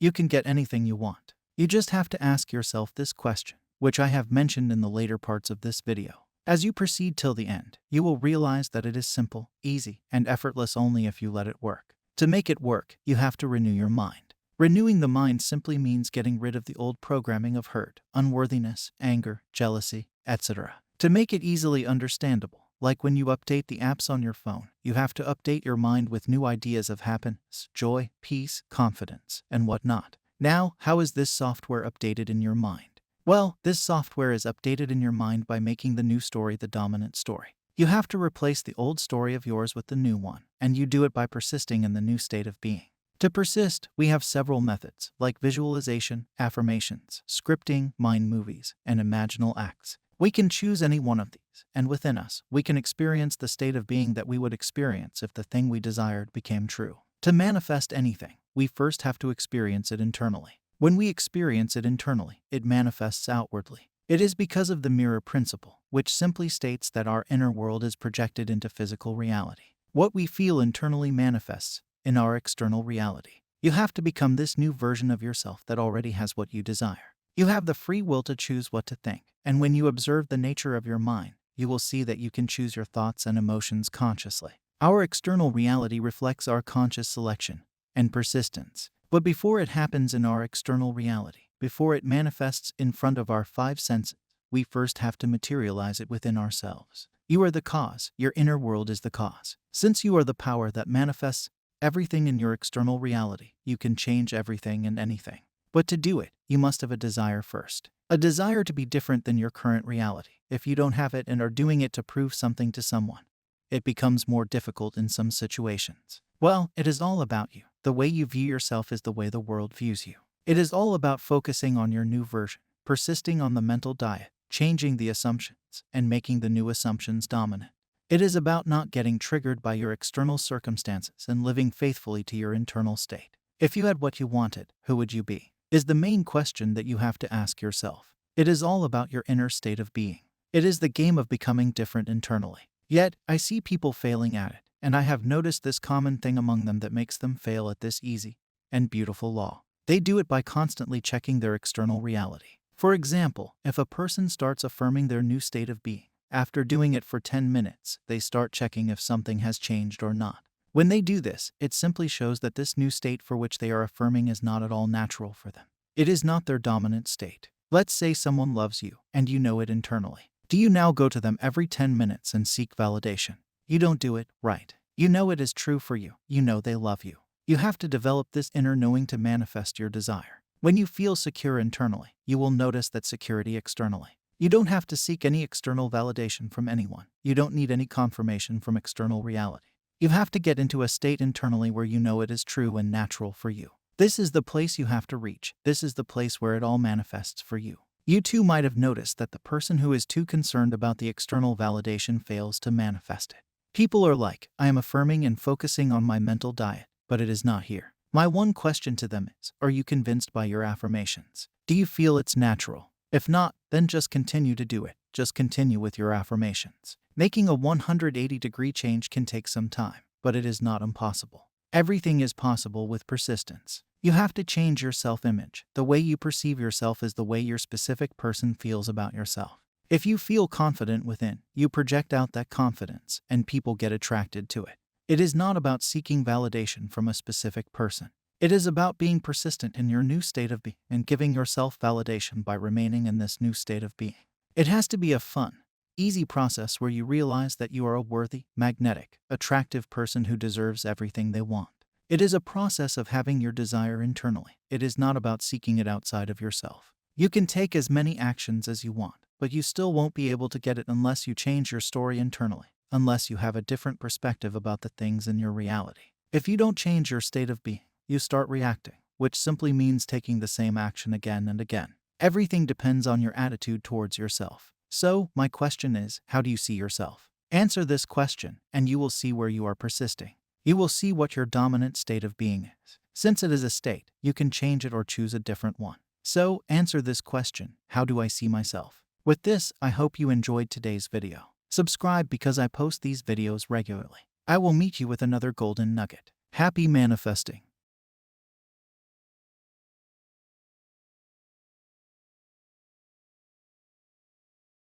You can get anything you want. You just have to ask yourself this question, which I have mentioned in the later parts of this video. As you proceed till the end, you will realize that it is simple, easy, and effortless only if you let it work. To make it work, you have to renew your mind. Renewing the mind simply means getting rid of the old programming of hurt, unworthiness, anger, jealousy, etc. To make it easily understandable, like when you update the apps on your phone, you have to update your mind with new ideas of happiness, joy, peace, confidence, and whatnot. Now, how is this software updated in your mind? Well, this software is updated in your mind by making the new story the dominant story. You have to replace the old story of yours with the new one, and you do it by persisting in the new state of being. To persist, we have several methods, like visualization, affirmations, scripting, mind movies, and imaginal acts. We can choose any one of these, and within us, we can experience the state of being that we would experience if the thing we desired became true. To manifest anything, we first have to experience it internally. When we experience it internally, it manifests outwardly. It is because of the mirror principle, which simply states that our inner world is projected into physical reality. What we feel internally manifests in our external reality. You have to become this new version of yourself that already has what you desire. You have the free will to choose what to think, and when you observe the nature of your mind, you will see that you can choose your thoughts and emotions consciously. Our external reality reflects our conscious selection and persistence. But before it happens in our external reality, before it manifests in front of our five senses, we first have to materialize it within ourselves. You are the cause. Your inner world is the cause. Since you are the power that manifests everything in your external reality, you can change everything and anything. But to do it, you must have a desire first. A desire to be different than your current reality. If you don't have it and are doing it to prove something to someone, it becomes more difficult in some situations. Well, it is all about you. The way you view yourself is the way the world views you. It is all about focusing on your new version, persisting on the mental diet, changing the assumptions, and making the new assumptions dominant. It is about not getting triggered by your external circumstances and living faithfully to your internal state. If you had what you wanted, who would you be? Is the main question that you have to ask yourself. It is all about your inner state of being. It is the game of becoming different internally. Yet, I see people failing at it, and I have noticed this common thing among them that makes them fail at this easy and beautiful law. They do it by constantly checking their external reality. For example, if a person starts affirming their new state of being, after doing it for 10 minutes, they start checking if something has changed or not. When they do this, it simply shows that this new state for which they are affirming is not at all natural for them. It is not their dominant state. Let's say someone loves you, and you know it internally. Do you now go to them every 10 minutes and seek validation? You don't do it, right? You know it is true for you. You know they love you. You have to develop this inner knowing to manifest your desire. When you feel secure internally, you will notice that security externally. You don't have to seek any external validation from anyone. You don't need any confirmation from external reality. You have to get into a state internally where you know it is true and natural for you. This is the place you have to reach. This is the place where it all manifests for you. You too might have noticed that the person who is too concerned about the external validation fails to manifest it. People are like, I am affirming and focusing on my mental diet, but it is not here. My one question to them is, are you convinced by your affirmations? Do you feel it's natural? If not, then just continue to do it. Just continue with your affirmations. Making a 180-degree change can take some time, but it is not impossible. Everything is possible with persistence. You have to change your self-image. The way you perceive yourself is the way your specific person feels about yourself. If you feel confident within, you project out that confidence, and people get attracted to it. It is not about seeking validation from a specific person. It is about being persistent in your new state of being and giving yourself validation by remaining in this new state of being. It has to be a fun, easy process where you realize that you are a worthy, magnetic, attractive person who deserves everything they want. It is a process of having your desire internally. It is not about seeking it outside of yourself. You can take as many actions as you want, but you still won't be able to get it unless you change your story internally, unless you have a different perspective about the things in your reality. If you don't change your state of being, you start reacting, which simply means taking the same action again and again. Everything depends on your attitude towards yourself. So, my question is, how do you see yourself? Answer this question, and you will see where you are persisting. You will see what your dominant state of being is. Since it is a state, you can change it or choose a different one. So, answer this question, how do I see myself? With this, I hope you enjoyed today's video. Subscribe because I post these videos regularly. I will meet you with another golden nugget. Happy manifesting!